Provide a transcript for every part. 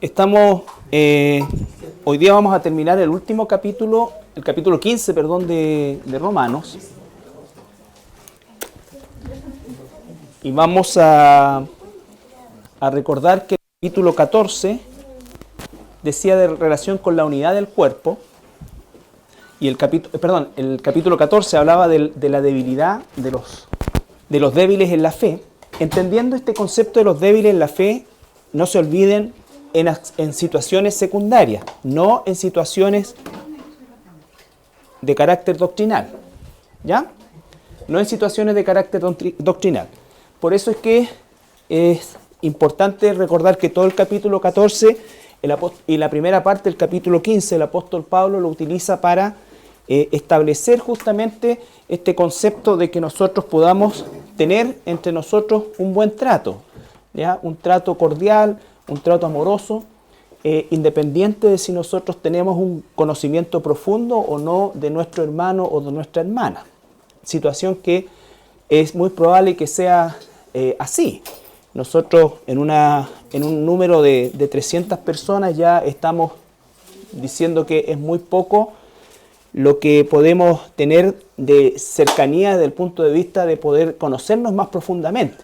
Estamos, hoy día vamos a terminar el último capítulo, el capítulo 15, perdón, de Romanos. Y vamos a recordar que el capítulo 14 decía de relación con la unidad del cuerpo. Y el capítulo 14 hablaba de la debilidad de los débiles en la fe. Entendiendo este concepto de los débiles en la fe, no se olviden en situaciones secundarias, no en situaciones de carácter doctrinal. ¿Ya? No en situaciones de carácter doctrinal. Por eso es que es importante recordar que todo el capítulo 14 y la primera parte del capítulo 15, el apóstol Pablo lo utiliza para establecer justamente este concepto de que nosotros podamos tener entre nosotros un buen trato, ¿ya? Un trato cordial, un trato amoroso, independiente de si nosotros tenemos un conocimiento profundo o no de nuestro hermano o de nuestra hermana. Situación que es muy probable que sea así. Nosotros en un número de 300 personas ya estamos diciendo que es muy poco lo que podemos tener de cercanía desde el punto de vista de poder conocernos más profundamente.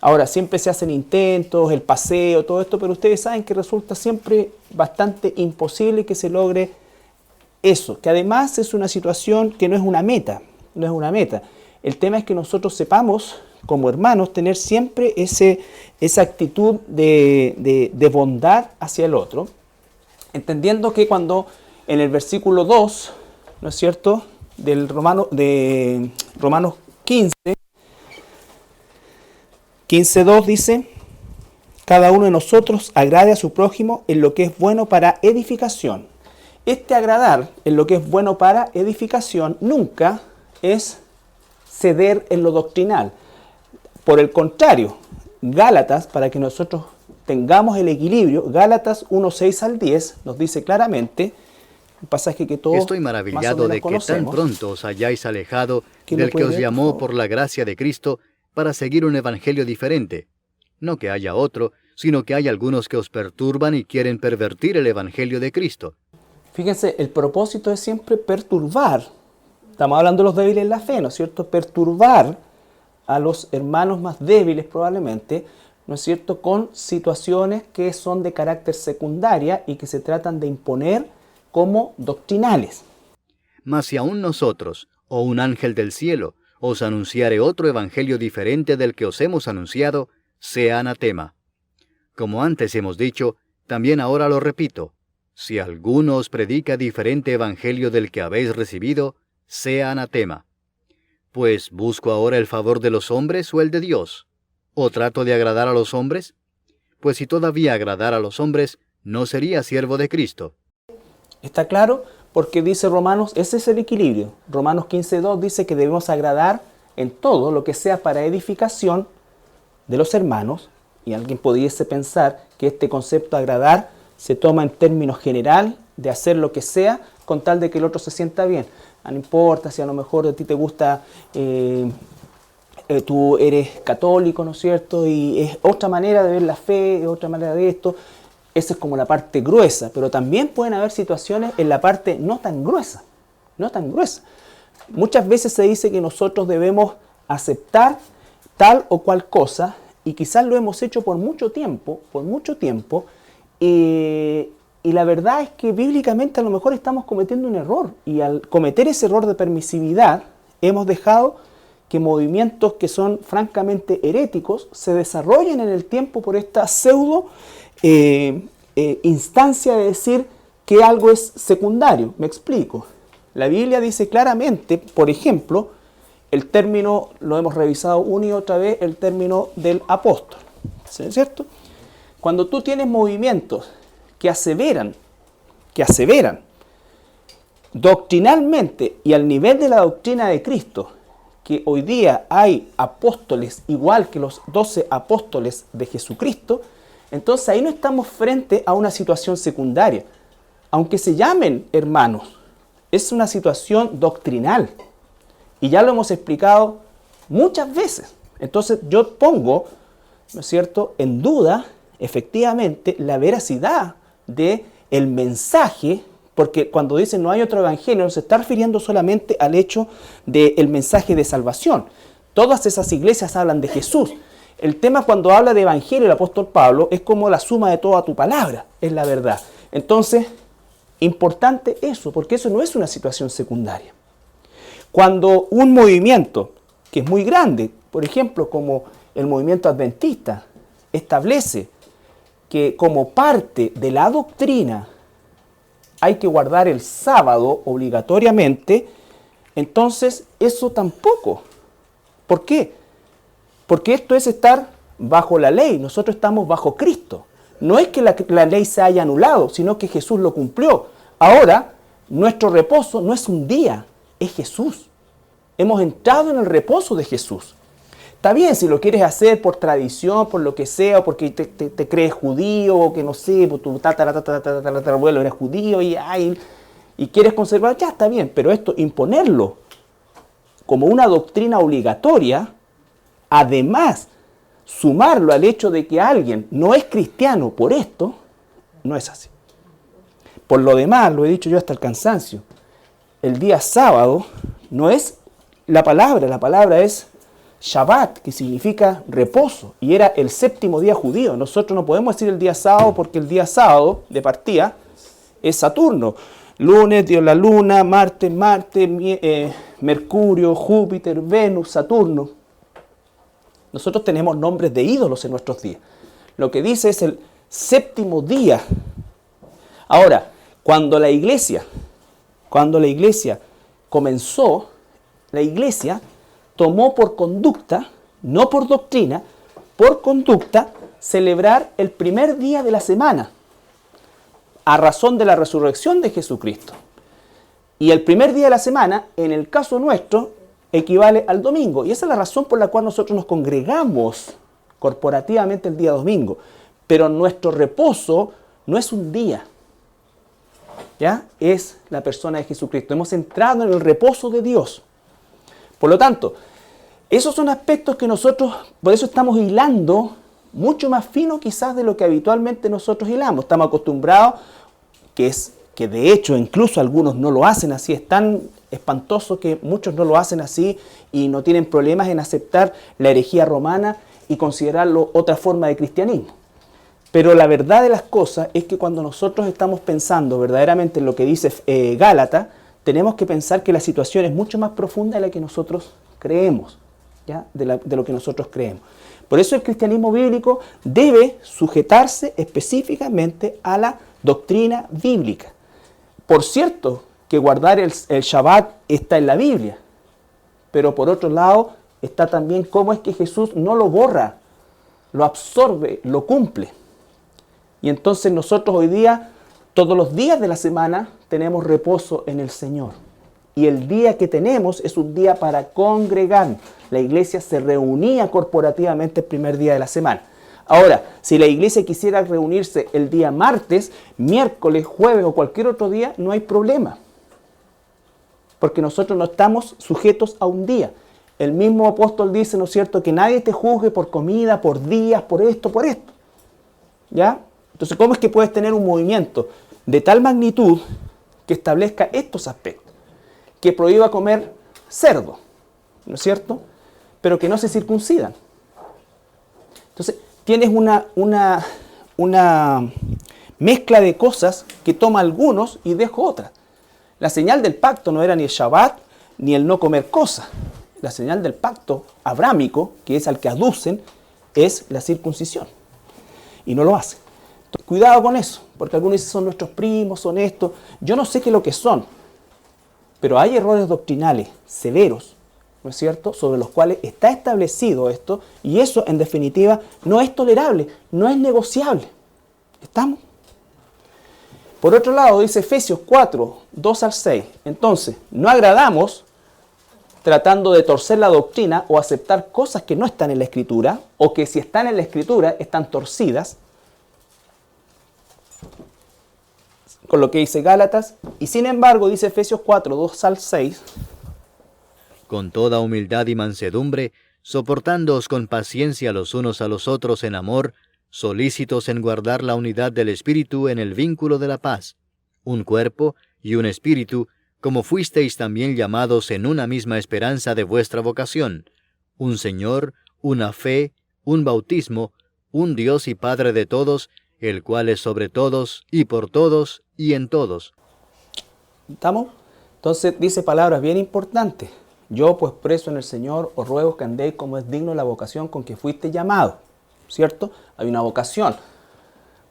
Ahora, siempre se hacen intentos, el paseo, todo esto, pero ustedes saben que resulta siempre bastante imposible que se logre eso, que además es una situación que no es una meta, no es una meta. El tema es que nosotros sepamos, como hermanos, tener siempre esa actitud de bondad hacia el otro, entendiendo que cuando en el versículo 2, ¿no es cierto?, de Romanos 15:2 dice: cada uno de nosotros agrade a su prójimo en lo que es bueno para edificación. Este agradar en lo que es bueno para edificación nunca es ceder en lo doctrinal. Por el contrario, Gálatas, para que nosotros tengamos el equilibrio, Gálatas 1:6 al 10 nos dice claramente, un pasaje que todos Estoy maravillado de que tan pronto os hayáis alejado del que os llamó por la gracia de Cristo para seguir un evangelio diferente. No que haya otro, sino que hay algunos que os perturban y quieren pervertir el evangelio de Cristo. Fíjense, el propósito es siempre perturbar. Estamos hablando de los débiles en la fe, ¿no es cierto? Perturbar a los hermanos más débiles probablemente, ¿no es cierto?, con situaciones que son de carácter secundaria y que se tratan de imponer como doctrinales. Mas si aún nosotros, o un ángel del cielo, os anunciare otro evangelio diferente del que os hemos anunciado, sea anatema. Como antes hemos dicho, también ahora lo repito, si alguno os predica diferente evangelio del que habéis recibido, sea anatema. Pues, ¿busco ahora el favor de los hombres o el de Dios? ¿O trato de agradar a los hombres? Pues si todavía agradara a los hombres, no sería siervo de Cristo. ¿Está claro? Porque dice Romanos, ese es el equilibrio. Romanos 15:2 dice que debemos agradar en todo lo que sea para edificación de los hermanos. Y alguien pudiese pensar que este concepto agradar se toma en términos general de hacer lo que sea con tal de que el otro se sienta bien. No importa si a lo mejor a ti te gusta, tú eres católico, ¿no es cierto? Y es otra manera de ver la fe, es otra manera de esto. Esa es como la parte gruesa, pero también pueden haber situaciones en la parte no tan gruesa, no tan gruesa. Muchas veces se dice que nosotros debemos aceptar tal o cual cosa, y quizás lo hemos hecho por mucho tiempo, y la verdad es que bíblicamente a lo mejor estamos cometiendo un error, y al cometer ese error de permisividad, hemos dejado que movimientos que son francamente heréticos se desarrollen en el tiempo por esta pseudo instancia de decir que algo es secundario. Me explico. La Biblia dice claramente, por ejemplo, el término, lo hemos revisado una y otra vez, el término del apóstol, ¿cierto? Cuando tú tienes movimientos que aseveran doctrinalmente y al nivel de la doctrina de Cristo, que hoy día hay apóstoles igual que los 12 apóstoles de Jesucristo, entonces ahí no estamos frente a una situación secundaria. Aunque se llamen hermanos, es una situación doctrinal. Y ya lo hemos explicado muchas veces. Entonces yo pongo, ¿no es cierto?, en duda efectivamente la veracidad de el mensaje, porque cuando dicen no hay otro evangelio, no se está refiriendo solamente al hecho del mensaje de salvación. Todas esas iglesias hablan de Jesús. El tema cuando habla de evangelio el apóstol Pablo es como la suma de toda tu palabra, es la verdad. Entonces, importante eso, porque eso no es una situación secundaria. Cuando un movimiento, que es muy grande, por ejemplo, como el movimiento adventista, establece que como parte de la doctrina hay que guardar el sábado obligatoriamente, entonces eso tampoco. ¿Por qué? Porque esto es estar bajo la ley, nosotros estamos bajo Cristo. No es que la ley se haya anulado, sino que Jesús lo cumplió. Ahora, nuestro reposo no es un día, es Jesús. Hemos entrado en el reposo de Jesús. Está bien si lo quieres hacer por tradición, por lo que sea, o porque te crees judío, o que no sé, por tu tatarabuelo era judío y quieres conservar, ya está bien, pero esto, imponerlo como una doctrina obligatoria, además, sumarlo al hecho de que alguien no es cristiano por esto, no es así. Por lo demás, lo he dicho yo hasta el cansancio, el día sábado no es la palabra es Shabbat, que significa reposo, y era el séptimo día judío. Nosotros no podemos decir el día sábado porque el día sábado de partida es Saturno. Lunes, Dios la luna, Marte, Mercurio, Júpiter, Venus, Saturno. Nosotros tenemos nombres de ídolos en nuestros días. Lo que dice es el séptimo día. Ahora, cuando la iglesia comenzó, la iglesia tomó por conducta, no por doctrina, por conducta, celebrar el primer día de la semana, a razón de la resurrección de Jesucristo. Y el primer día de la semana, en el caso nuestro, equivale al domingo. Y esa es la razón por la cual nosotros nos congregamos corporativamente el día domingo. Pero nuestro reposo no es un día, ¿ya? Es la persona de Jesucristo. Hemos entrado en el reposo de Dios. Por lo tanto, esos son aspectos que nosotros, por eso estamos hilando mucho más fino quizás de lo que habitualmente nosotros hilamos. Estamos acostumbrados, que de hecho incluso algunos no lo hacen así, es tan espantoso que muchos no lo hacen así y no tienen problemas en aceptar la herejía romana y considerarlo otra forma de cristianismo. Pero la verdad de las cosas es que cuando nosotros estamos pensando verdaderamente en lo que dice Gálatas, tenemos que pensar que la situación es mucho más profunda de la que nosotros creemos, ¿ya? De lo que nosotros creemos. Por eso el cristianismo bíblico debe sujetarse específicamente a la doctrina bíblica. Por cierto, que guardar el Shabbat está en la Biblia, pero por otro lado está también cómo es que Jesús no lo borra, lo absorbe, lo cumple. Y entonces nosotros hoy día, todos los días de la semana, tenemos reposo en el Señor. Y el día que tenemos es un día para congregar. La iglesia se reunía corporativamente el primer día de la semana. Ahora, si la iglesia quisiera reunirse el día martes, miércoles, jueves o cualquier otro día, no hay problema. Porque nosotros no estamos sujetos a un día. El mismo apóstol dice, ¿no es cierto?, que nadie te juzgue por comida, por días, por esto, por esto. ¿Ya? Entonces, ¿cómo es que puedes tener un movimiento de tal magnitud que establezca estos aspectos? Que prohíba comer cerdo, ¿no es cierto?, pero que no se circuncidan. Entonces, tienes una mezcla de cosas que toma algunos y deja otras. La señal del pacto no era ni el Shabbat ni el no comer cosas. La señal del pacto abrámico, que es al que aducen, es la circuncisión. Y no lo hacen. Entonces, cuidado con eso, porque algunos dicen son nuestros primos, son estos. Yo no sé qué es lo que son, pero hay errores doctrinales severos, ¿no es cierto?, sobre los cuales está establecido esto, y eso, en definitiva, no es tolerable, no es negociable. ¿Estamos? Por otro lado, dice Efesios 4, 2 al 6. Entonces, no agradamos tratando de torcer la doctrina o aceptar cosas que no están en la Escritura, o que si están en la Escritura están torcidas, con lo que dice Gálatas, y sin embargo, dice Efesios 4, 2 al 6, con toda humildad y mansedumbre, soportándoos con paciencia los unos a los otros en amor, solícitos en guardar la unidad del Espíritu en el vínculo de la paz, un cuerpo y un espíritu, como fuisteis también llamados en una misma esperanza de vuestra vocación, un Señor, una fe, un bautismo, un Dios y Padre de todos, el cual es sobre todos, y por todos, y en todos. ¿Estamos? Entonces dice palabras bien importantes. Yo, pues preso en el Señor, os ruego que andéis como es digno la vocación con que fuiste llamado. ¿Cierto? Hay una vocación.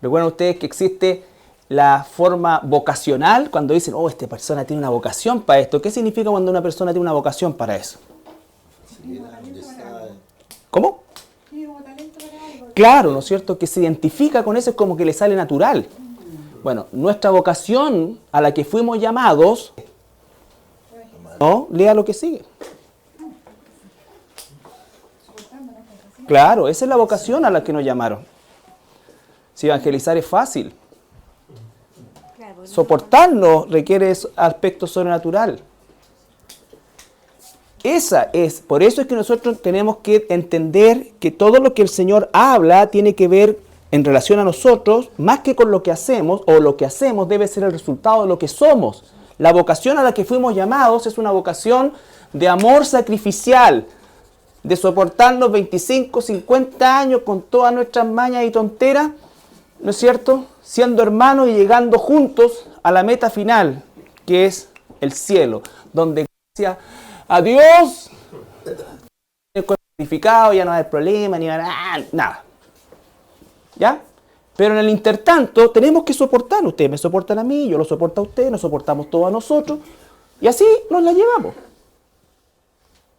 Recuerden ustedes que existe la forma vocacional cuando dicen, oh, esta persona tiene una vocación para esto. ¿Qué significa cuando una persona tiene una vocación para eso? ¿Cómo? Claro, ¿no es cierto? Que se identifica con eso, es como que le sale natural. Bueno, nuestra vocación a la que fuimos llamados, no, lea lo que sigue. Claro, esa es la vocación a la que nos llamaron. Si evangelizar es fácil, soportarnos requiere aspecto sobrenatural. Por eso es que nosotros tenemos que entender que todo lo que el Señor habla tiene que ver en relación a nosotros, más que con lo que hacemos, o lo que hacemos debe ser el resultado de lo que somos. La vocación a la que fuimos llamados es una vocación de amor sacrificial, de soportarnos 25, 50 años con todas nuestras mañas y tonteras, ¿no es cierto? Siendo hermanos y llegando juntos a la meta final, que es el cielo, donde gracias a Dios, el cuerpo glorificado, ya no hay problema, ni nada. ¿Ya? Pero en el intertanto tenemos que soportar. Ustedes me soportan a mí, yo lo soporto a ustedes, nos soportamos todos a nosotros, y así nos la llevamos.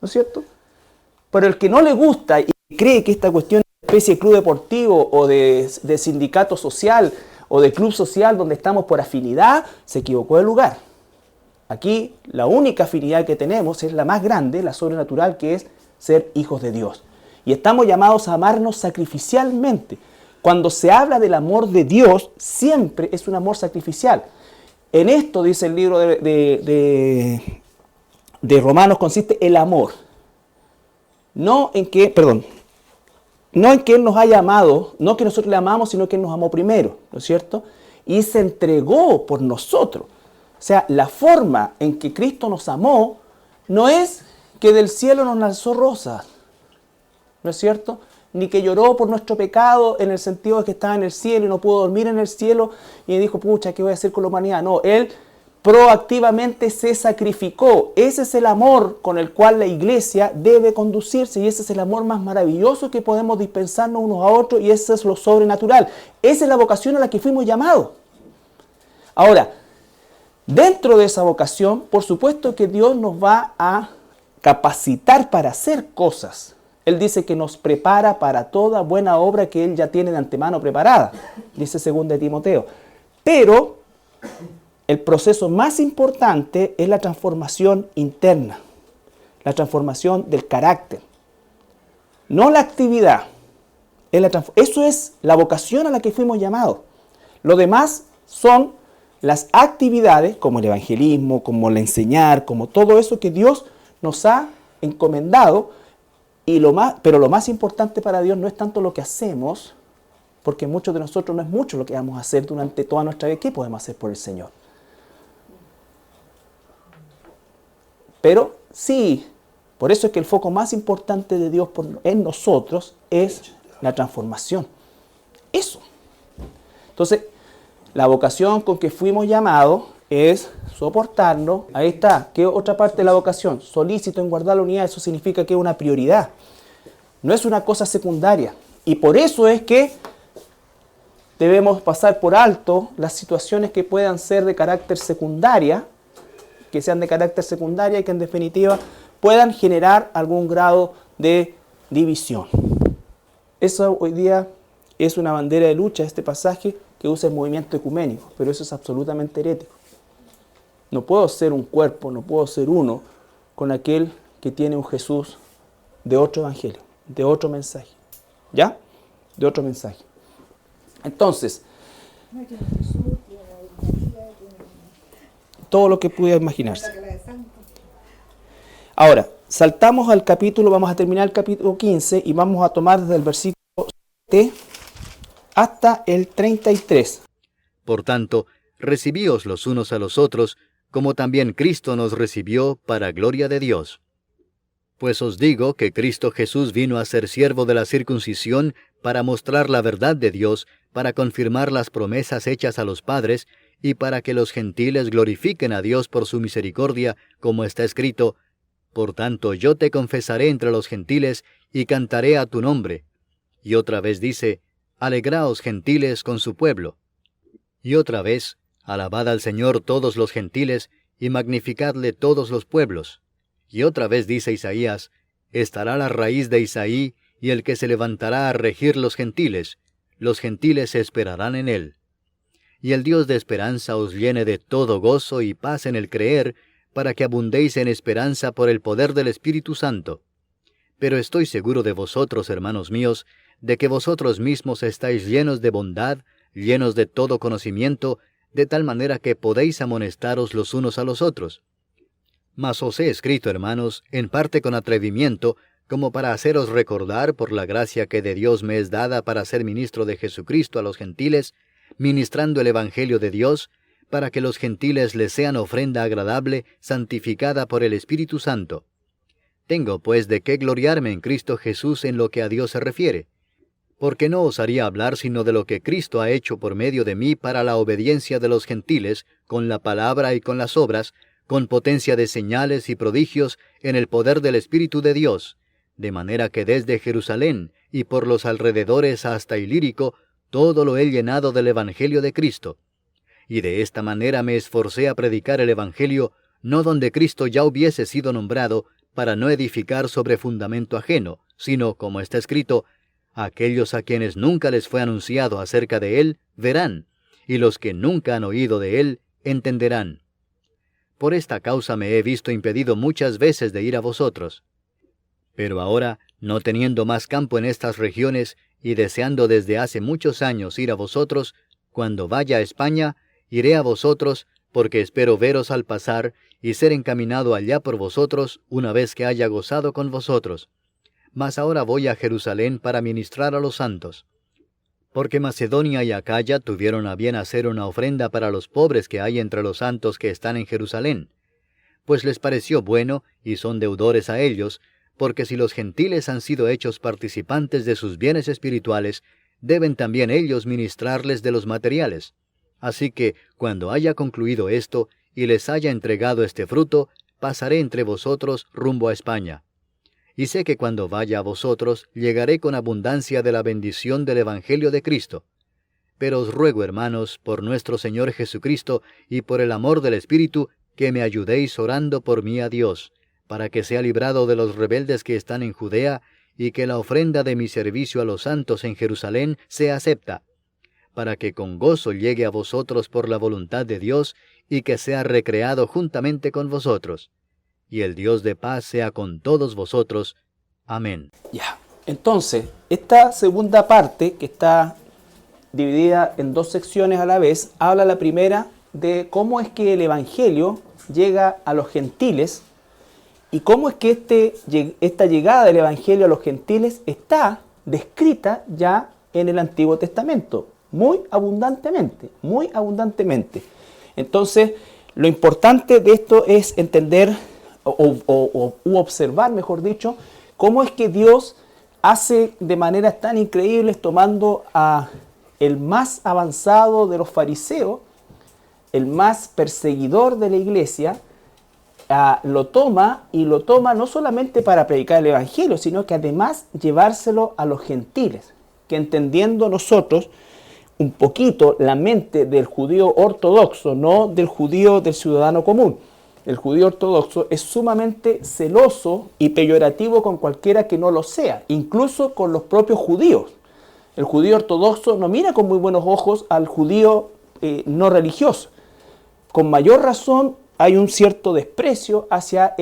¿No es cierto? Pero el que no le gusta y cree que esta cuestión de especie de club deportivo o de sindicato social o de club social donde estamos por afinidad, se equivocó de lugar. Aquí la única afinidad que tenemos es la más grande, la sobrenatural, que es ser hijos de Dios. Y estamos llamados a amarnos sacrificialmente. Cuando se habla del amor de Dios, siempre es un amor sacrificial. En esto, dice el libro de Romanos, consiste el amor. No en que Él nos haya amado, no que nosotros le amamos, sino que Él nos amó primero, ¿no es cierto? Y se entregó por nosotros. O sea, la forma en que Cristo nos amó no es que del cielo nos lanzó rosas, ¿no es cierto? Ni que lloró por nuestro pecado en el sentido de que estaba en el cielo y no pudo dormir en el cielo y dijo, pucha, ¿qué voy a hacer con la humanidad? No, Él proactivamente se sacrificó. Ese es el amor con el cual la iglesia debe conducirse y ese es el amor más maravilloso que podemos dispensarnos unos a otros y ese es lo sobrenatural. Esa es la vocación a la que fuimos llamados. Ahora, dentro de esa vocación, por supuesto que Dios nos va a capacitar para hacer cosas. Él dice que nos prepara para toda buena obra que Él ya tiene de antemano preparada, dice 2 Timoteo. Pero el proceso más importante es la transformación interna, la transformación del carácter, no la actividad. Eso es la vocación a la que fuimos llamados. Lo demás son las actividades, como el evangelismo, como el enseñar, como todo eso que Dios nos ha encomendado. Pero lo más importante para Dios no es tanto lo que hacemos, porque muchos de nosotros no es mucho lo que vamos a hacer durante toda nuestra vida. ¿Qué podemos hacer por el Señor? Pero sí, por eso es que el foco más importante de Dios en nosotros es la transformación. Eso. Entonces, la vocación con que fuimos llamados es soportarnos. Ahí está. ¿Qué otra parte de la vocación? Solícito en guardar la unidad. Eso significa que es una prioridad. No es una cosa secundaria. Y por eso es que debemos pasar por alto las situaciones que puedan ser de carácter secundaria, que sean de carácter secundaria y que en definitiva puedan generar algún grado de división. Eso hoy día es una bandera de lucha, este pasaje que usa el movimiento ecuménico, pero eso es absolutamente herético. No puedo ser un cuerpo, no puedo ser uno con aquel que tiene un Jesús de otro evangelio, de otro mensaje. ¿Ya? De otro mensaje. Entonces, todo lo que pudiera imaginarse. Ahora, saltamos al capítulo, vamos a terminar el capítulo 15 y vamos a tomar desde el versículo 7 hasta el 33. Por tanto, recibíos los unos a los otros, como también Cristo nos recibió para gloria de Dios. Pues os digo que Cristo Jesús vino a ser siervo de la circuncisión para mostrar la verdad de Dios, para confirmar las promesas hechas a los padres, y para que los gentiles glorifiquen a Dios por su misericordia, como está escrito: Por tanto yo te confesaré entre los gentiles, y cantaré a tu nombre. Y otra vez dice: Alegraos gentiles con su pueblo. Y otra vez: Alabad al Señor todos los gentiles, y magnificadle todos los pueblos. Y otra vez dice Isaías: Estará la raíz de Isaí, y el que se levantará a regir los gentiles esperarán en él. Y el Dios de esperanza os llene de todo gozo y paz en el creer, para que abundéis en esperanza por el poder del Espíritu Santo. Pero estoy seguro de vosotros, hermanos míos, de que vosotros mismos estáis llenos de bondad, llenos de todo conocimiento, de tal manera que podéis amonestaros los unos a los otros. Mas os he escrito, hermanos, en parte con atrevimiento, como para haceros recordar, por la gracia que de Dios me es dada para ser ministro de Jesucristo a los gentiles, ministrando el Evangelio de Dios, para que los gentiles les sean ofrenda agradable, santificada por el Espíritu Santo. Tengo pues de qué gloriarme en Cristo Jesús en lo que a Dios se refiere, porque no osaría hablar sino de lo que Cristo ha hecho por medio de mí para la obediencia de los gentiles, con la palabra y con las obras, con potencia de señales y prodigios en el poder del Espíritu de Dios, de manera que desde Jerusalén y por los alrededores hasta Ilírico, todo lo he llenado del Evangelio de Cristo. Y de esta manera me esforcé a predicar el Evangelio, no donde Cristo ya hubiese sido nombrado, para no edificar sobre fundamento ajeno, sino, como está escrito: aquellos a quienes nunca les fue anunciado acerca de él, verán, y los que nunca han oído de él, entenderán. Por esta causa me he visto impedido muchas veces de ir a vosotros. Pero ahora, no teniendo más campo en estas regiones, y deseando desde hace muchos años ir a vosotros, cuando vaya a España, iré a vosotros, porque espero veros al pasar, y ser encaminado allá por vosotros, una vez que haya gozado con vosotros. Mas ahora voy a Jerusalén para ministrar a los santos. Porque Macedonia y Acaya tuvieron a bien hacer una ofrenda para los pobres que hay entre los santos que están en Jerusalén. Pues les pareció bueno, y son deudores a ellos, porque si los gentiles han sido hechos participantes de sus bienes espirituales, deben también ellos ministrarles de los materiales. Así que, cuando haya concluido esto, y les haya entregado este fruto, pasaré entre vosotros rumbo a España. Y sé que cuando vaya a vosotros, llegaré con abundancia de la bendición del Evangelio de Cristo. Pero os ruego, hermanos, por nuestro Señor Jesucristo, y por el amor del Espíritu, que me ayudéis orando por mí a Dios, para que sea librado de los rebeldes que están en Judea, y que la ofrenda de mi servicio a los santos en Jerusalén sea acepta, para que con gozo llegue a vosotros por la voluntad de Dios, y que sea recreado juntamente con vosotros. Y el Dios de paz sea con todos vosotros. Amén. Ya, entonces, esta segunda parte, que está dividida en dos secciones a la vez, habla la primera de cómo es que el Evangelio llega a los gentiles, y cómo es que esta llegada del Evangelio a los gentiles está descrita ya en el Antiguo Testamento, muy abundantemente, muy abundantemente. Entonces, lo importante de esto es entender, u observar, mejor dicho, cómo es que Dios hace de maneras tan increíbles, tomando a el más avanzado de los fariseos, el más perseguidor de la iglesia, lo toma no solamente para predicar el Evangelio, sino que además llevárselo a los gentiles, que entendiendo nosotros un poquito la mente del judío ortodoxo, no del judío del ciudadano común. El judío ortodoxo es sumamente celoso y peyorativo con cualquiera que no lo sea, incluso con los propios judíos. El judío ortodoxo no mira con muy buenos ojos al judío no religioso. Con mayor razón hay un cierto desprecio hacia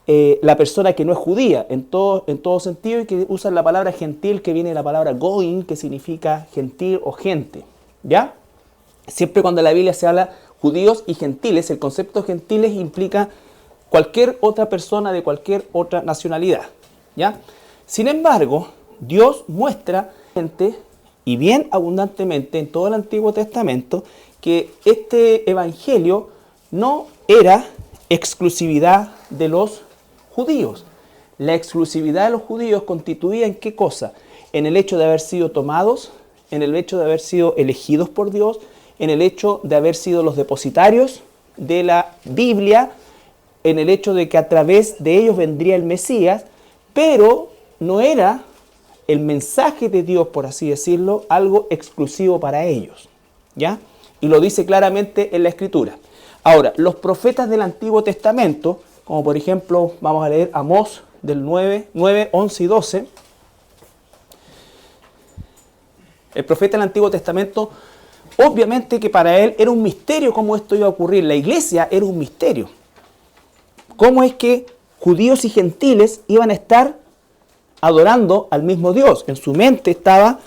la persona que no es judía, en todo sentido, y que usan la palabra gentil, que viene de la palabra goin, que significa gentil o gente, ¿ya? Siempre cuando en la Biblia se habla judíos y gentiles, el concepto gentiles implica cualquier otra persona de cualquier otra nacionalidad, ¿ya? Sin embargo, Dios muestra gente y bien abundantemente en todo el Antiguo Testamento que este evangelio no era exclusividad de los judíos. La exclusividad de los judíos constituía ¿en qué cosa? En el hecho de haber sido tomados, en el hecho de haber sido elegidos por Dios, en el hecho de haber sido los depositarios de la Biblia, en el hecho de que a través de ellos vendría el Mesías, pero no era el mensaje de Dios, por así decirlo, algo exclusivo para ellos, ¿ya? Y lo dice claramente en la Escritura. Ahora, los profetas del Antiguo Testamento, como por ejemplo, vamos a leer Amós del 9, 11 y 12. El profeta del Antiguo Testamento, obviamente que para él era un misterio cómo esto iba a ocurrir. La iglesia era un misterio. ¿Cómo es que judíos y gentiles iban a estar adorando al mismo Dios? En su mente estaba,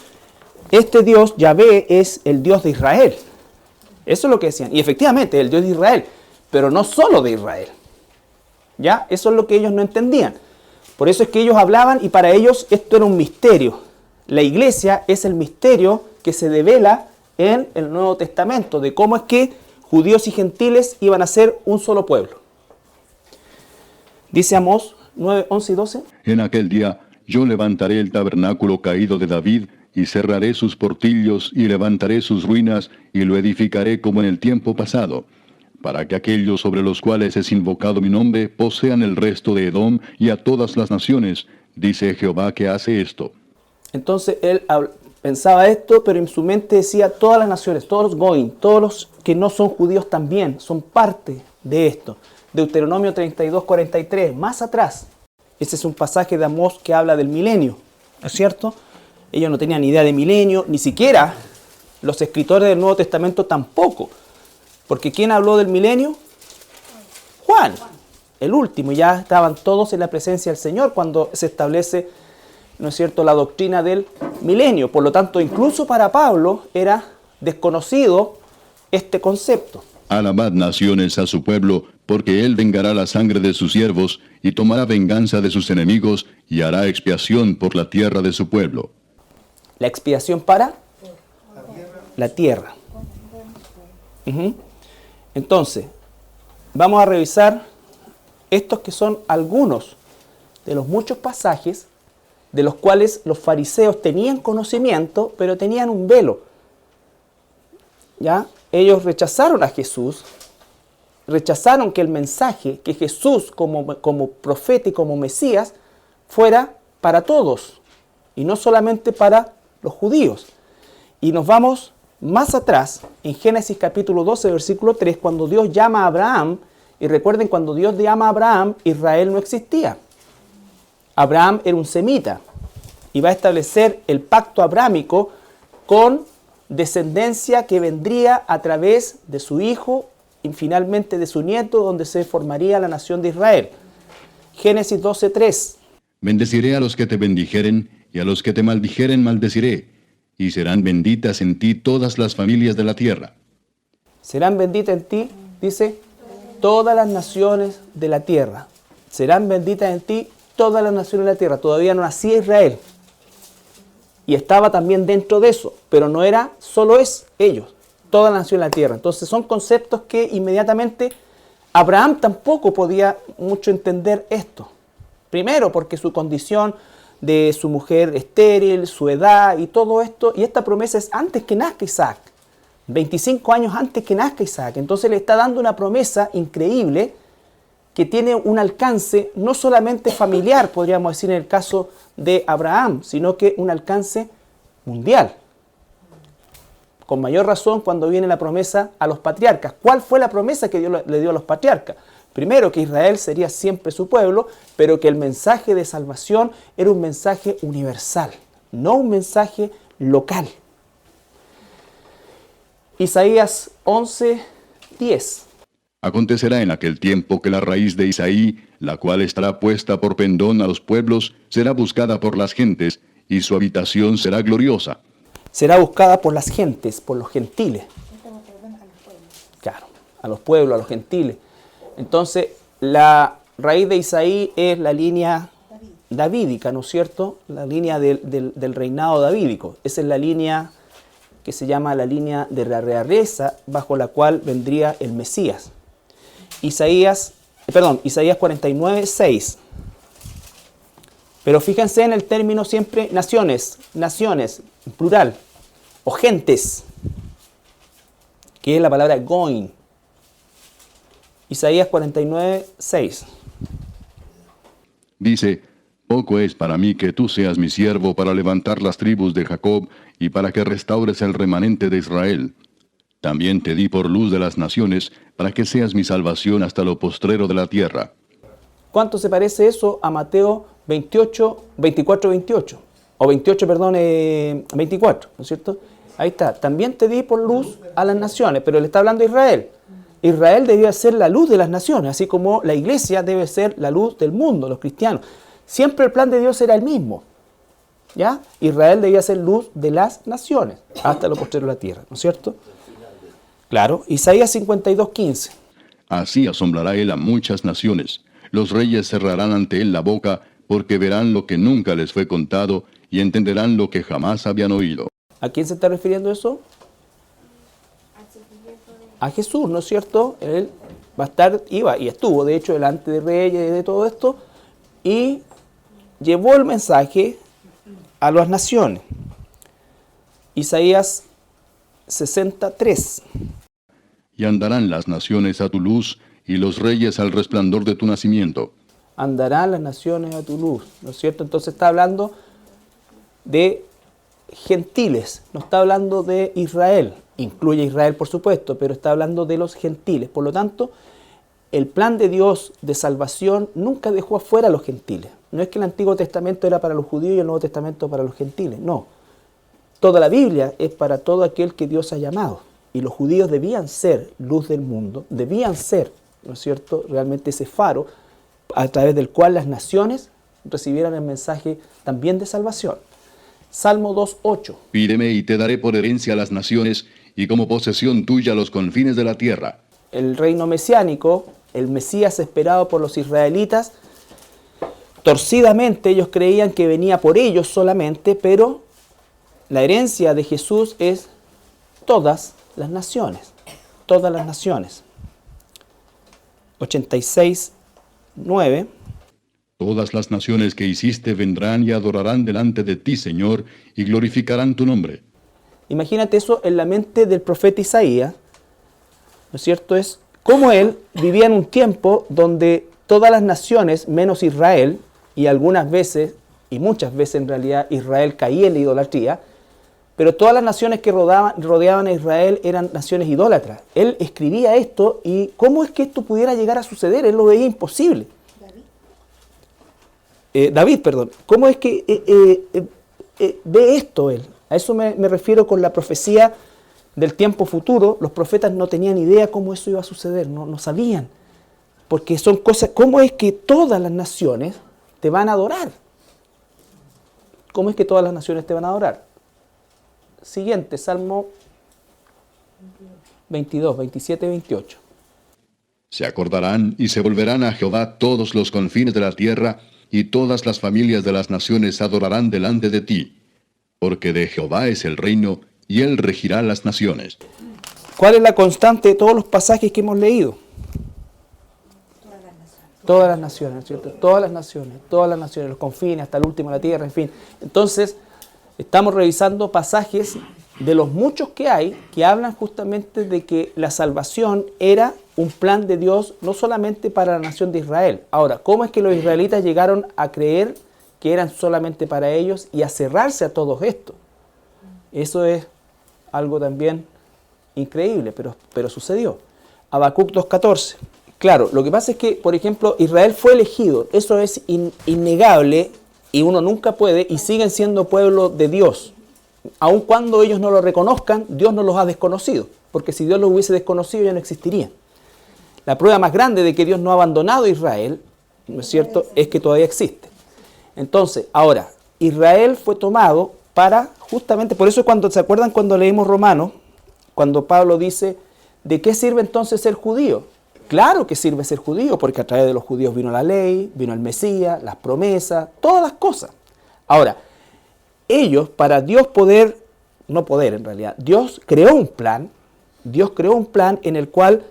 este Dios, Yahvé, es el Dios de Israel. Eso es lo que decían. Y efectivamente, el Dios de Israel, pero no solo de Israel. ¿Ya? Eso es lo que ellos no entendían. Por eso es que ellos hablaban y para ellos esto era un misterio. La iglesia es el misterio que se devela en el Nuevo Testamento, de cómo es que judíos y gentiles iban a ser un solo pueblo. Dice Amós 9, 11 y 12. En aquel día yo levantaré el tabernáculo caído de David, y cerraré sus portillos, y levantaré sus ruinas, y lo edificaré como en el tiempo pasado, para que aquellos sobre los cuales es invocado mi nombre posean el resto de Edom y a todas las naciones, dice Jehová que hace esto. Entonces él Pensaba esto, pero en su mente decía todas las naciones, todos los goyim, todos los que no son judíos también, son parte de esto. Deuteronomio 32, 43, más atrás. Ese es un pasaje de Amós que habla del milenio, ¿no es cierto? Ellos no tenían ni idea de milenio, ni siquiera los escritores del Nuevo Testamento tampoco. Porque ¿quién habló del milenio? Juan, el último. Ya estaban todos en la presencia del Señor cuando se establece, ¿no es cierto?, la doctrina del milenio. Por lo tanto, incluso para Pablo era desconocido este concepto. Alabad naciones a su pueblo, porque él vengará la sangre de sus siervos, y tomará venganza de sus enemigos, y hará expiación por la tierra de su pueblo. La expiación para la tierra. Entonces, vamos a revisar estos que son algunos de los muchos pasajes de los cuales los fariseos tenían conocimiento, pero tenían un velo. ¿Ya? Ellos rechazaron a Jesús, rechazaron que el mensaje, que Jesús como profeta y como Mesías, fuera para todos, y no solamente para los judíos. Y nos vamos más atrás, en Génesis capítulo 12, versículo 3, cuando Dios llama a Abraham, y recuerden, cuando Dios llama a Abraham, Israel no existía. Abraham era un semita, y va a establecer el pacto abrámico con descendencia que vendría a través de su hijo y finalmente de su nieto, donde se formaría la nación de Israel. Génesis 12:3. Bendeciré a los que te bendijeren, y a los que te maldijeren maldeciré, y serán benditas en ti todas las familias de la tierra. Serán benditas en ti, dice, todas las naciones de la tierra. Serán benditas en ti todas las naciones de la tierra. Todavía no nacía Israel. Y estaba también dentro de eso, pero no era solo ellos, toda la nación de la tierra. Entonces son conceptos que inmediatamente Abraham tampoco podía mucho entender esto. Primero porque su condición de su mujer estéril, su edad y todo esto, y esta promesa es antes que nazca Isaac, 25 años antes que nazca Isaac. Entonces le está dando una promesa increíble que tiene un alcance no solamente familiar, podríamos decir en el caso de Abraham, sino que un alcance mundial. Con mayor razón cuando viene la promesa a los patriarcas. ¿Cuál fue la promesa que Dios le dio a los patriarcas? Primero, que Israel sería siempre su pueblo, pero que el mensaje de salvación era un mensaje universal, no un mensaje local. Isaías 11:10. Acontecerá en aquel tiempo que la raíz de Isaí, la cual estará puesta por pendón a los pueblos, será buscada por las gentes, y su habitación será gloriosa. Será buscada por las gentes, por los gentiles. Claro, a los pueblos, a los gentiles. Entonces, la raíz de Isaí es la línea davídica, ¿no es cierto? La línea del reinado davídico. Esa es la línea que se llama la línea de la realeza, bajo la cual vendría el Mesías. Isaías 49, 6. Pero fíjense en el término siempre naciones, en plural, o gentes, que es la palabra goin. Isaías 49, 6. Dice, poco es para mí que tú seas mi siervo para levantar las tribus de Jacob y para que restaures el remanente de Israel. También te di por luz de las naciones para que seas mi salvación hasta lo postrero de la tierra. ¿Cuánto se parece eso a Mateo 24, 28? O 28, perdón, 24, ¿no es cierto? Ahí está. También te di por luz a las naciones, pero le está hablando a Israel. Israel debía ser la luz de las naciones, así como la iglesia debe ser la luz del mundo, los cristianos. Siempre el plan de Dios era el mismo. ¿Ya? Israel debía ser luz de las naciones, hasta lo postrero de la tierra, ¿no es cierto? Claro. Isaías 52, 15. Así asombrará él a muchas naciones. Los reyes cerrarán ante él la boca, porque verán lo que nunca les fue contado, y entenderán lo que jamás habían oído. ¿A quién se está refiriendo eso? A Jesús, ¿no es cierto? Él va a estar, iba y estuvo, de hecho, delante de reyes y de todo esto, y llevó el mensaje a las naciones. Isaías 63. Y andarán las naciones a tu luz, y los reyes al resplandor de tu nacimiento. Andarán las naciones a tu luz, ¿no es cierto? Entonces está hablando de gentiles, no está hablando de Israel. Incluye a Israel, por supuesto, pero está hablando de los gentiles. Por lo tanto, el plan de Dios de salvación nunca dejó afuera a los gentiles. No es que el Antiguo Testamento era para los judíos y el Nuevo Testamento para los gentiles, no. Toda la Biblia es para todo aquel que Dios ha llamado. Y los judíos debían ser luz del mundo, debían ser, ¿no es cierto?, realmente ese faro a través del cual las naciones recibieran el mensaje también de salvación. Salmo 2:8. Pídeme y te daré por herencia a las naciones, y como posesión tuya los confines de la tierra. El reino mesiánico, el Mesías esperado por los israelitas, torcidamente ellos creían que venía por ellos solamente, pero la herencia de Jesús es todas las naciones, todas las naciones. 86:9. Todas las naciones que hiciste vendrán y adorarán delante de ti, Señor, y glorificarán tu nombre. Imagínate eso en la mente del profeta Isaías, ¿no es cierto? Es cómo él vivía en un tiempo donde todas las naciones, menos Israel, y algunas veces, y muchas veces en realidad, Israel caía en la idolatría, pero todas las naciones que rodeaban a Israel eran naciones idólatras. Él escribía esto, y ¿cómo es que esto pudiera llegar a suceder? Él lo veía imposible. David, ¿cómo es que ve esto él? A eso me refiero con la profecía del tiempo futuro. Los profetas no tenían idea cómo eso iba a suceder, no sabían. Porque son cosas, ¿cómo es que todas las naciones te van a adorar? ¿Cómo es que todas las naciones te van a adorar? Siguiente, Salmo 22, 27 y 28. Se acordarán y se volverán a Jehová todos los confines de la tierra, y todas las familias de las naciones adorarán delante de ti. Porque de Jehová es el reino, y él regirá las naciones. ¿Cuál es la constante de todos los pasajes que hemos leído? Todas las naciones, ¿cierto? Todas las naciones, los confines, hasta el último de la tierra, en fin. Entonces, estamos revisando pasajes de los muchos que hay que hablan justamente de que la salvación era un plan de Dios no solamente para la nación de Israel. Ahora, ¿cómo es que los israelitas llegaron a creer que eran solamente para ellos y a cerrarse a todo esto? Eso es algo también increíble, pero sucedió. Habacuc 2:14. Claro, lo que pasa es que, por ejemplo, Israel fue elegido. Eso es innegable y uno nunca puede, y siguen siendo pueblo de Dios. Aun cuando ellos no lo reconozcan, Dios no los ha desconocido, porque si Dios los hubiese desconocido ya no existirían. La prueba más grande de que Dios no ha abandonado a Israel, ¿no es cierto?, es que todavía existe. Entonces, ahora, Israel fue tomado para, justamente, por eso cuando, ¿se acuerdan cuando leímos Romanos? Cuando Pablo dice, ¿de qué sirve entonces ser judío? Claro que sirve ser judío, porque a través de los judíos vino la ley, vino el Mesías, las promesas, todas las cosas. Ahora, ellos, para Dios poder, no poder en realidad, Dios creó un plan en el cual,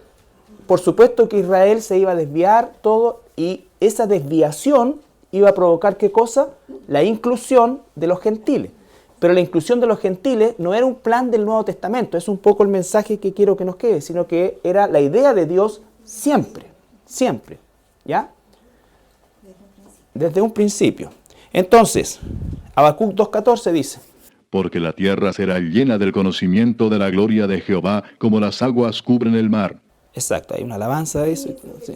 por supuesto que Israel se iba a desviar todo, y esa desviación iba a provocar, ¿qué cosa? La inclusión de los gentiles. Pero la inclusión de los gentiles no era un plan del Nuevo Testamento, es un poco el mensaje que quiero que nos quede, sino que era la idea de Dios siempre, ¿ya? Desde un principio. Entonces, Habacuc 2:14 dice: Porque la tierra será llena del conocimiento de la gloria de Jehová, como las aguas cubren el mar. Exacto, hay una alabanza de eso. Sí.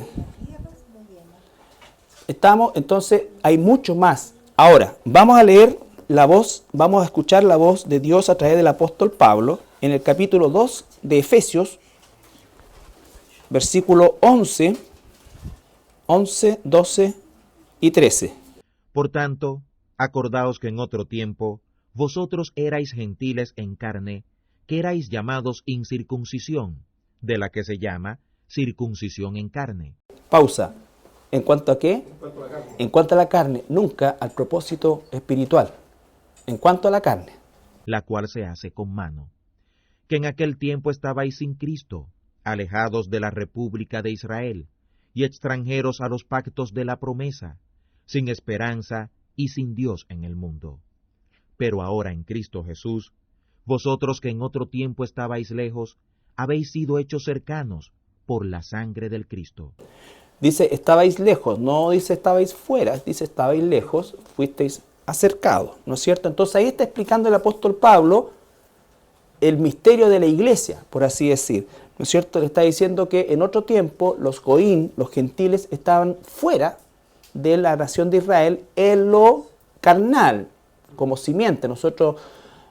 Entonces, hay mucho más. Ahora, vamos a leer vamos a escuchar la voz de Dios a través del apóstol Pablo en el capítulo 2 de Efesios, versículo 11, 12 y 13. Por tanto, acordaos que en otro tiempo vosotros erais gentiles en carne, que erais llamados incircuncisión, de la que se llama circuncisión en carne. Pausa. ¿En cuanto a qué? En cuanto a la carne, nunca al propósito espiritual. En cuanto a la carne, la cual se hace con mano. Que en aquel tiempo estabais sin Cristo, alejados de la república de Israel, y extranjeros a los pactos de la promesa, sin esperanza y sin Dios en el mundo. Pero ahora en Cristo Jesús, vosotros que en otro tiempo estabais lejos, habéis sido hechos cercanos por la sangre del Cristo. Dice, estabais lejos, no dice estabais fuera, dice estabais lejos, fuisteis acercados, ¿no es cierto? Entonces ahí está explicando el apóstol Pablo el misterio de la iglesia, por así decir, ¿no es cierto? Le está diciendo que en otro tiempo los goín, los gentiles, estaban fuera de la nación de Israel en lo carnal, como simiente. Nosotros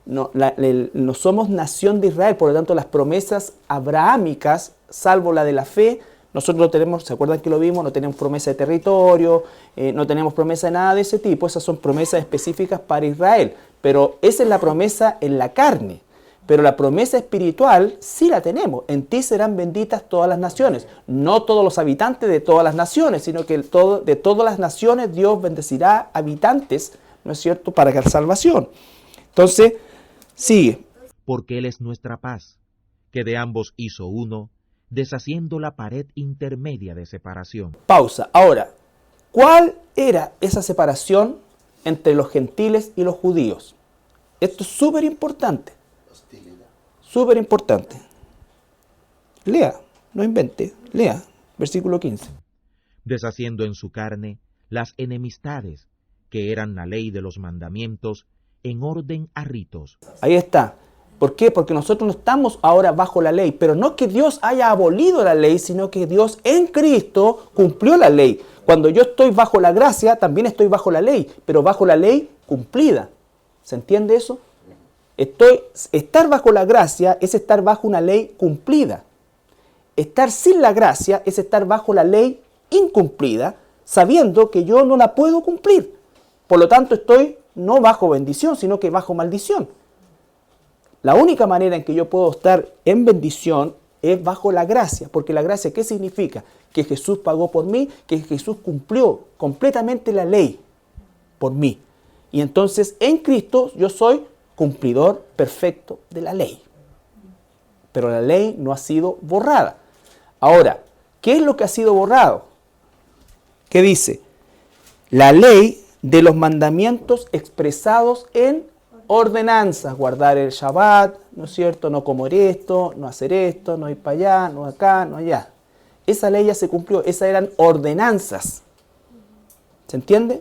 no somos nación de Israel, por lo tanto las promesas abrahámicas, salvo la de la fe, nosotros no tenemos, ¿se acuerdan que lo vimos? No tenemos promesa de territorio, no tenemos promesa de nada de ese tipo. Esas son promesas específicas para Israel. Pero esa es la promesa en la carne. Pero la promesa espiritual sí la tenemos. En ti serán benditas todas las naciones. No todos los habitantes de todas las naciones, sino que de todas las naciones Dios bendecirá habitantes, ¿no es cierto?, para la salvación. Entonces, sigue. Porque Él es nuestra paz, que de ambos hizo uno, deshaciendo la pared intermedia de separación. Pausa. Ahora, ¿cuál era esa separación entre los gentiles y los judíos? Esto es súper importante. Súper importante. Lea, no invente, lea, versículo 15. Deshaciendo en su carne las enemistades, que eran la ley de los mandamientos, en orden a ritos. Ahí está. ¿Por qué? Porque nosotros no estamos ahora bajo la ley, pero no que Dios haya abolido la ley, sino que Dios en Cristo cumplió la ley. Cuando yo estoy bajo la gracia, también estoy bajo la ley, pero bajo la ley cumplida. ¿Se entiende eso? Estar bajo la gracia es estar bajo una ley cumplida. Estar sin la gracia es estar bajo la ley incumplida, sabiendo que yo no la puedo cumplir. Por lo tanto, estoy no bajo bendición, sino que bajo maldición. La única manera en que yo puedo estar en bendición es bajo la gracia, porque la gracia, ¿qué significa? Que Jesús pagó por mí, que Jesús cumplió completamente la ley por mí. Y entonces en Cristo yo soy cumplidor perfecto de la ley. Pero la ley no ha sido borrada. Ahora, ¿qué es lo que ha sido borrado? ¿Qué dice? La ley de los mandamientos expresados en ordenanzas, guardar el Shabbat, ¿no es cierto? No comer esto, no hacer esto, no ir para allá, no acá, no allá. Esa ley ya se cumplió, esas eran ordenanzas. ¿Se entiende?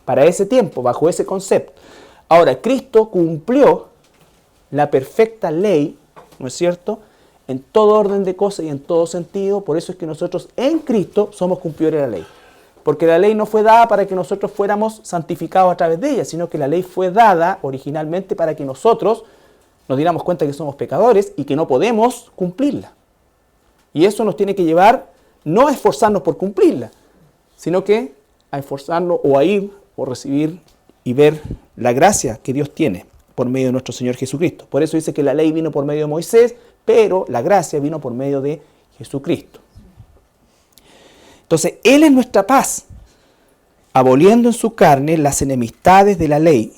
Para ese tiempo, bajo ese concepto. Ahora, Cristo cumplió la perfecta ley, ¿no es cierto?, en todo orden de cosas y en todo sentido. Por eso es que nosotros en Cristo somos cumplidores de la ley. Porque la ley no fue dada para que nosotros fuéramos santificados a través de ella, sino que la ley fue dada originalmente para que nosotros nos diéramos cuenta que somos pecadores y que no podemos cumplirla. Y eso nos tiene que llevar no a esforzarnos por cumplirla, sino que a esforzarnos o a ir o recibir y ver la gracia que Dios tiene por medio de nuestro Señor Jesucristo. Por eso dice que la ley vino por medio de Moisés, pero la gracia vino por medio de Jesucristo. Entonces, Él es nuestra paz, aboliendo en su carne las enemistades de la ley,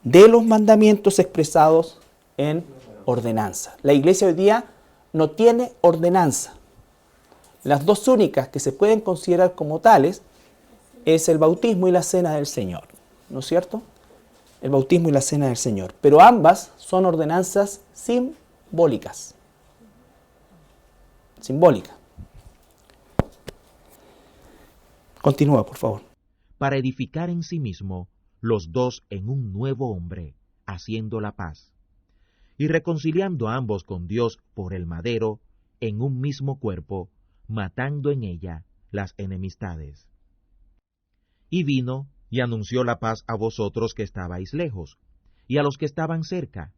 de los mandamientos expresados en ordenanza. La iglesia hoy día no tiene ordenanza. Las dos únicas que se pueden considerar como tales es el bautismo y la cena del Señor, ¿no es cierto? El bautismo y la cena del Señor. Pero ambas son ordenanzas simbólicas. Simbólicas. Continúa, por favor. Para edificar en sí mismo los dos en un nuevo hombre, haciendo la paz, y reconciliando a ambos con Dios por el madero, en un mismo cuerpo, matando en ella las enemistades. Y vino y anunció la paz a vosotros que estabais lejos, y a los que estaban cerca,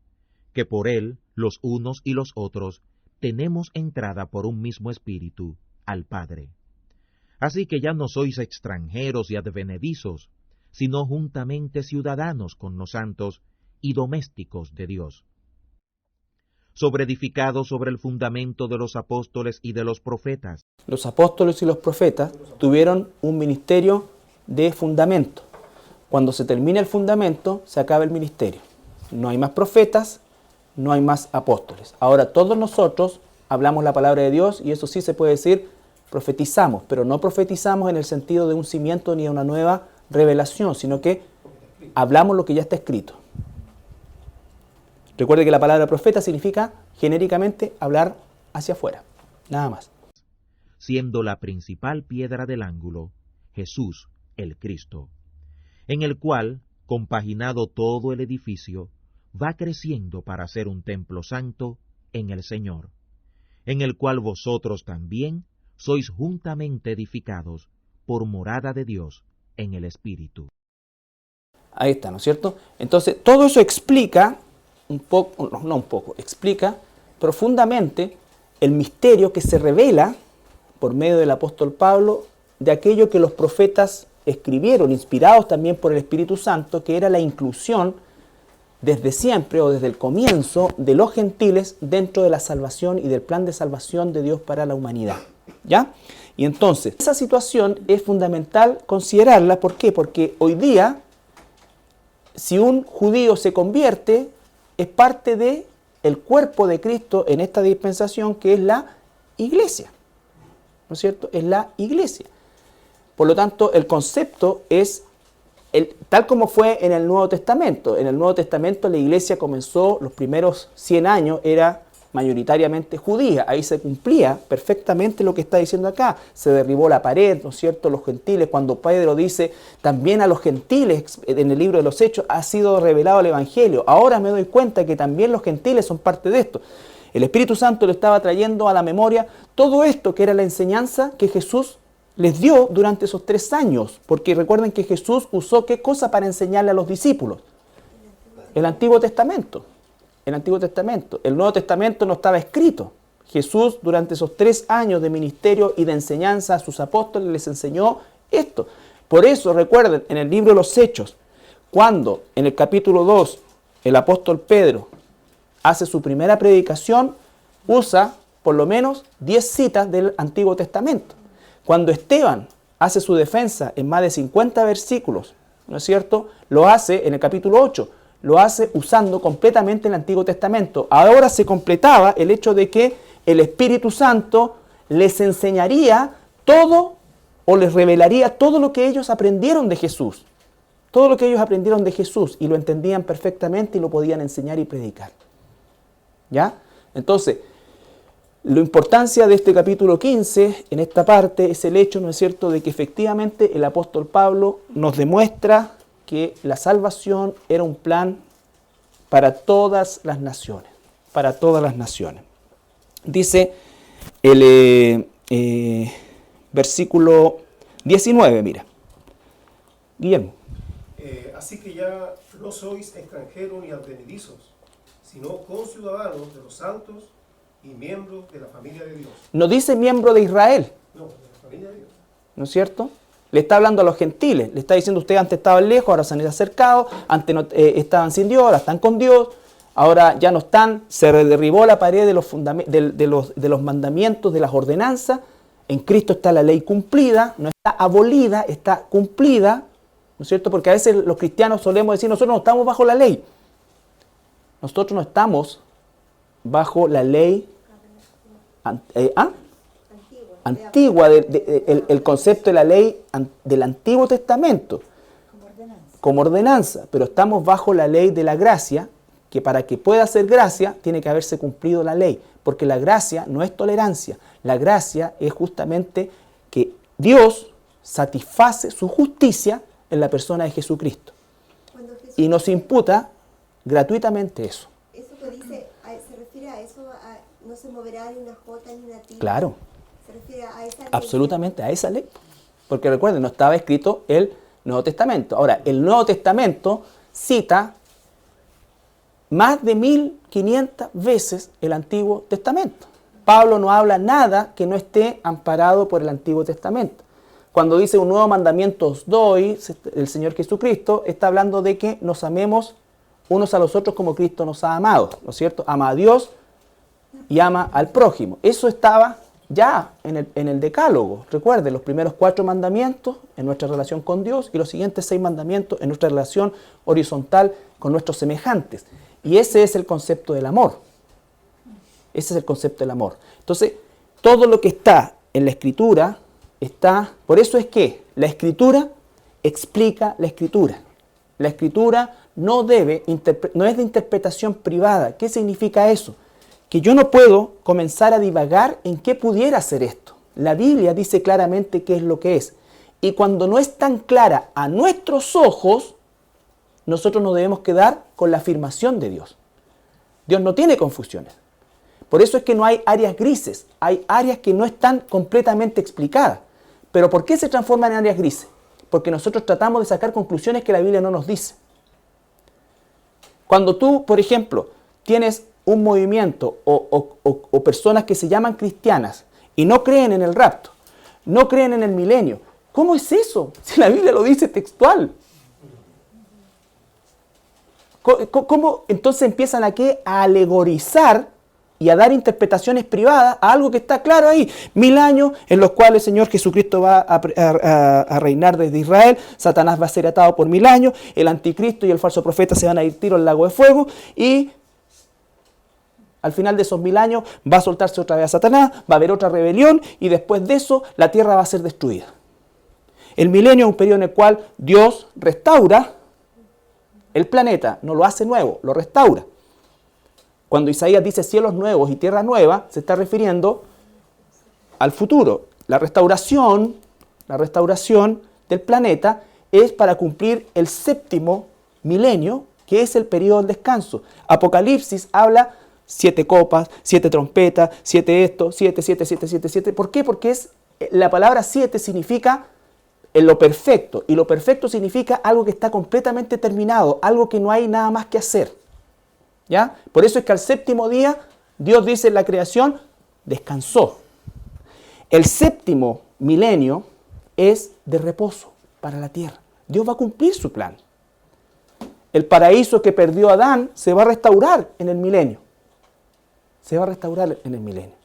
que por él, los unos y los otros, tenemos entrada por un mismo espíritu al Padre. Así que ya no sois extranjeros y advenedizos, sino juntamente ciudadanos con los santos y domésticos de Dios, sobreedificados sobre el fundamento de los apóstoles y de los profetas. Los apóstoles y los profetas tuvieron un ministerio de fundamento. Cuando se termina el fundamento, se acaba el ministerio. No hay más profetas, no hay más apóstoles. Ahora todos nosotros hablamos la palabra de Dios y eso sí se puede decir, profetizamos, pero no profetizamos en el sentido de un cimiento ni de una nueva revelación, sino que hablamos lo que ya está escrito. Recuerde que la palabra profeta significa genéricamente hablar hacia afuera, nada más. Siendo la principal piedra del ángulo, Jesús, el Cristo, en el cual, compaginado todo el edificio, va creciendo para ser un templo santo en el Señor, en el cual vosotros también sois juntamente edificados por morada de Dios en el Espíritu. Ahí está, ¿no es cierto? Entonces, todo eso explica explica profundamente el misterio que se revela por medio del apóstol Pablo de aquello que los profetas escribieron, inspirados también por el Espíritu Santo, que era la inclusión desde siempre o desde el comienzo de los gentiles dentro de la salvación y del plan de salvación de Dios para la humanidad. ¿Ya? Y entonces, esa situación es fundamental considerarla. ¿Por qué? Porque hoy día, si un judío se convierte, es parte del cuerpo de Cristo en esta dispensación, que es la iglesia. ¿No es cierto? Es la iglesia. Por lo tanto, el concepto es tal como fue en el Nuevo Testamento. En el Nuevo Testamento la iglesia comenzó, los primeros 100 años, era mayoritariamente judía. Ahí se cumplía perfectamente lo que está diciendo acá. Se derribó la pared, ¿no es cierto? Los gentiles, cuando Pedro dice, también a los gentiles, en el libro de los Hechos, ha sido revelado el Evangelio. Ahora me doy cuenta que también los gentiles son parte de esto. El Espíritu Santo le estaba trayendo a la memoria todo esto que era la enseñanza que Jesús les dio durante esos 3 años. Porque recuerden que Jesús usó ¿qué cosa para enseñarle a los discípulos? El Antiguo Testamento. El Antiguo Testamento. El Nuevo Testamento no estaba escrito. Jesús durante esos 3 años de ministerio y de enseñanza a sus apóstoles les enseñó esto. Por eso recuerden en el libro de los Hechos, cuando en el capítulo 2 el apóstol Pedro hace su primera predicación, usa por lo menos 10 citas del Antiguo Testamento. Cuando Esteban hace su defensa en más de 50 versículos, ¿no es cierto? Lo hace en el capítulo 8. Lo hace usando completamente el Antiguo Testamento. Ahora se completaba el hecho de que el Espíritu Santo les enseñaría todo o les revelaría todo lo que ellos aprendieron de Jesús. Todo lo que ellos aprendieron de Jesús y lo entendían perfectamente y lo podían enseñar y predicar. ¿Ya? Entonces, la importancia de este capítulo 15 en esta parte es el hecho, ¿no es cierto?, de que efectivamente el apóstol Pablo nos demuestra que la salvación era un plan para todas las naciones, para todas las naciones. Dice el versículo 19, mira. Guillermo. Así que ya no sois extranjeros ni advenedizos, sino conciudadanos de los santos y miembros de la familia de Dios. No dice miembro de Israel. No, de la familia de Dios. ¿No es cierto? Le está hablando a los gentiles, le está diciendo ustedes antes estaban lejos, ahora se han acercado, antes no, estaban sin Dios, ahora están con Dios, ahora ya no están, se derribó la pared de los mandamientos, de las ordenanzas, En Cristo está la ley cumplida, no está abolida, está cumplida, ¿no es cierto? Porque a veces los cristianos solemos decir, nosotros no estamos bajo la ley. Nosotros no estamos bajo la ley antigua, el concepto de la ley del Antiguo Testamento, como ordenanza, pero estamos bajo la ley de la gracia, que para que pueda ser gracia tiene que haberse cumplido la ley, porque la gracia no es tolerancia, la gracia es justamente que Dios satisface su justicia en la persona de Jesucristo y nos imputa gratuitamente eso. Eso que dice, ¿se refiere a eso? ¿No se moverá ni una jota ni una tilde? Claro. ¿Se refiere a esa ley? Absolutamente, a esa ley. Porque recuerden, no estaba escrito el Nuevo Testamento. Ahora, el Nuevo Testamento cita más de 1500 veces el Antiguo Testamento. Pablo no habla nada que no esté amparado por el Antiguo Testamento. Cuando dice un nuevo mandamiento os doy, el Señor Jesucristo está hablando de que nos amemos unos a los otros como Cristo nos ha amado, ¿no es cierto? Ama a Dios y ama al prójimo. Eso estaba ya en el Decálogo. Recuerden, los primeros 4 mandamientos en nuestra relación con Dios y los siguientes 6 mandamientos en nuestra relación horizontal con nuestros semejantes. Y ese es el concepto del amor. Ese es el concepto del amor. Entonces, todo lo que está en la Escritura está... Por eso es que la Escritura explica la Escritura. La Escritura no es de interpretación privada. ¿Qué significa eso? Que yo no puedo comenzar a divagar en qué pudiera ser esto. La Biblia dice claramente qué es lo que es. Y cuando no es tan clara a nuestros ojos, nosotros nos debemos quedar con la afirmación de Dios. Dios no tiene confusiones. Por eso es que no hay áreas grises. Hay áreas que no están completamente explicadas. ¿Pero por qué se transforman en áreas grises? Porque nosotros tratamos de sacar conclusiones que la Biblia no nos dice. Cuando tú, por ejemplo, tienes un movimiento o personas que se llaman cristianas y no creen en el rapto, no creen en el milenio, ¿cómo es eso? Si la Biblia lo dice textual. ¿Cómo entonces empiezan a alegorizar y a dar interpretaciones privadas a algo que está claro ahí? 1000 años en los cuales el Señor Jesucristo va a reinar desde Israel, Satanás va a ser atado por 1000 años, el anticristo y el falso profeta se van a ir tiro al lago de fuego y al final de esos 1000 años va a soltarse otra vez a Satanás, va a haber otra rebelión y después de eso la tierra va a ser destruida. El milenio es un periodo en el cual Dios restaura el planeta, no lo hace nuevo, lo restaura. Cuando Isaías dice cielos nuevos y tierra nueva, se está refiriendo al futuro. La restauración del planeta es para cumplir el 7º milenio, que es el periodo del descanso. Apocalipsis habla 7 copas, 7 trompetas, 7 esto, 7, 7, 7, 7, 7. ¿Por qué? Porque la palabra 7 significa lo perfecto, y lo perfecto significa algo que está completamente terminado, algo que no hay nada más que hacer. ¿Ya? Por eso es que al 7º día, Dios dice en la creación, descansó. El 7º milenio es de reposo para la tierra. Dios va a cumplir su plan. El paraíso que perdió Adán se va a restaurar en el milenio. Se va a restaurar en el milenio.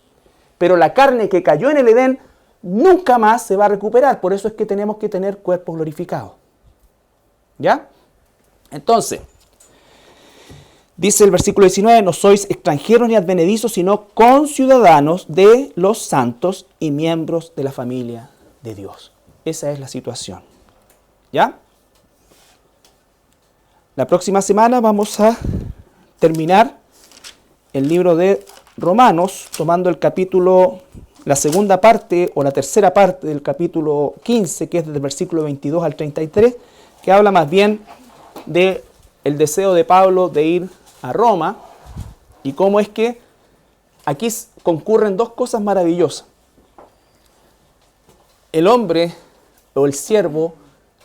Pero la carne que cayó en el Edén nunca más se va a recuperar. Por eso es que tenemos que tener cuerpos glorificados. ¿Ya? Entonces, dice el versículo 19, no sois extranjeros ni advenedizos, sino conciudadanos de los santos y miembros de la familia de Dios. Esa es la situación. ¿Ya? La próxima semana vamos a terminar el libro de Romanos, tomando el capítulo, la segunda parte o la tercera parte del capítulo 15, que es desde el versículo 22 al 33, que habla más bien del deseo de Pablo de ir a Roma y cómo es que aquí concurren 2 cosas maravillosas. El hombre o el siervo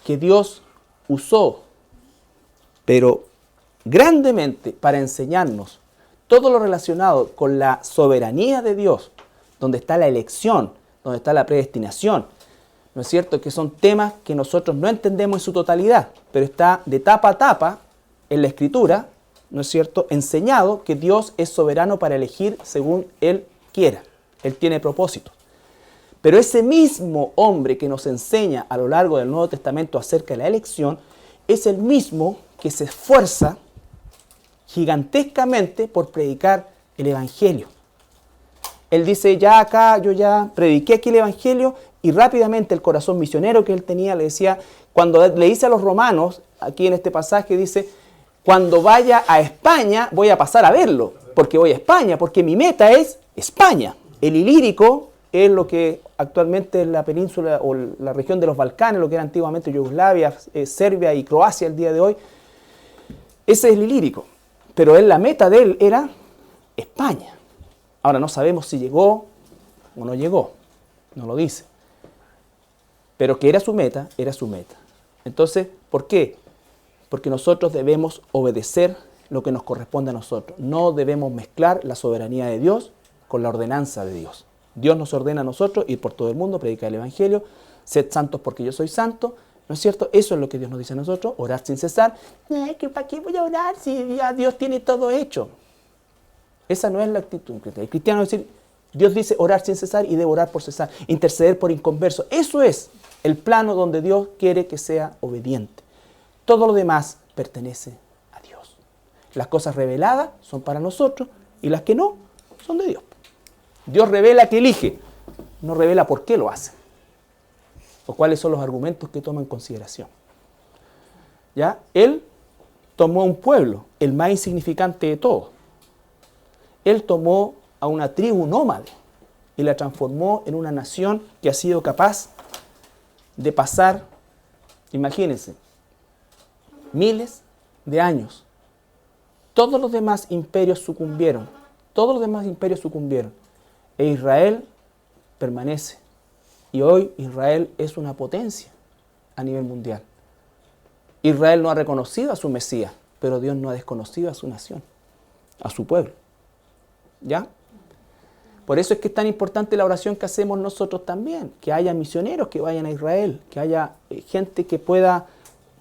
que Dios usó, pero grandemente para enseñarnos todo lo relacionado con la soberanía de Dios, donde está la elección, donde está la predestinación, ¿no es cierto? Que son temas que nosotros no entendemos en su totalidad, pero está de tapa a tapa en la Escritura, ¿no es cierto?, enseñado que Dios es soberano para elegir según Él quiera. Él tiene propósitos. Pero ese mismo hombre que nos enseña a lo largo del Nuevo Testamento acerca de la elección, es el mismo que se esfuerza gigantescamente por predicar el Evangelio. Él dice, ya acá, yo ya prediqué aquí el Evangelio, y rápidamente el corazón misionero que él tenía le decía, cuando le dice a los romanos, aquí en este pasaje dice, cuando vaya a España voy a pasar a verlo, porque voy a España, porque mi meta es España. El Ilírico es lo que actualmente es la península o la región de los Balcanes, lo que era antiguamente Yugoslavia, Serbia y Croacia el día de hoy. Ese es el Ilírico, pero la meta de él era España. Ahora no sabemos si llegó o no llegó, no lo dice. Pero que era su meta, era su meta. Entonces, ¿por qué? Porque nosotros debemos obedecer lo que nos corresponde a nosotros. No debemos mezclar la soberanía de Dios con la ordenanza de Dios. Dios nos ordena a nosotros ir por todo el mundo, predicar el Evangelio, sed santos porque yo soy santo, ¿no es cierto? Eso es lo que Dios nos dice a nosotros, orar sin cesar. ¿Para qué voy a orar si ya Dios tiene todo hecho? Esa no es la actitud cristiana. El cristiano es decir, Dios dice orar sin cesar y debo orar por cesar, interceder por inconversos. Eso es el plano donde Dios quiere que sea obediente. Todo lo demás pertenece a Dios. Las cosas reveladas son para nosotros y las que no son de Dios. Dios revela que elige, no revela por qué lo hace o cuáles son los argumentos que toma en consideración. ¿Ya? Él tomó un pueblo, el más insignificante de todos. Él tomó a una tribu nómade y la transformó en una nación que ha sido capaz de pasar, imagínense, miles de años. Todos los demás imperios sucumbieron. E Israel permanece. Y hoy Israel es una potencia a nivel mundial. Israel no ha reconocido a su Mesías, pero Dios no ha desconocido a su nación, a su pueblo. ¿Ya? Por eso es que es tan importante la oración que hacemos nosotros también, que haya misioneros que vayan a Israel, que haya gente que pueda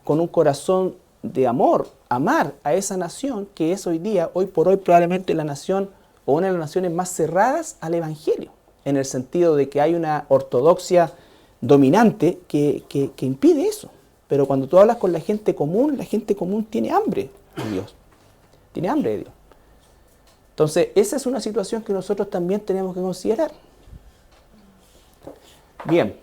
con un corazón de amor, amar a esa nación que es hoy día, hoy por hoy probablemente la nación o una de las naciones más cerradas al Evangelio, en el sentido de que hay una ortodoxia dominante que impide eso. Pero cuando tú hablas con la gente común tiene hambre de Dios, tiene hambre de Dios. Entonces, esa es una situación que nosotros también tenemos que considerar. Bien.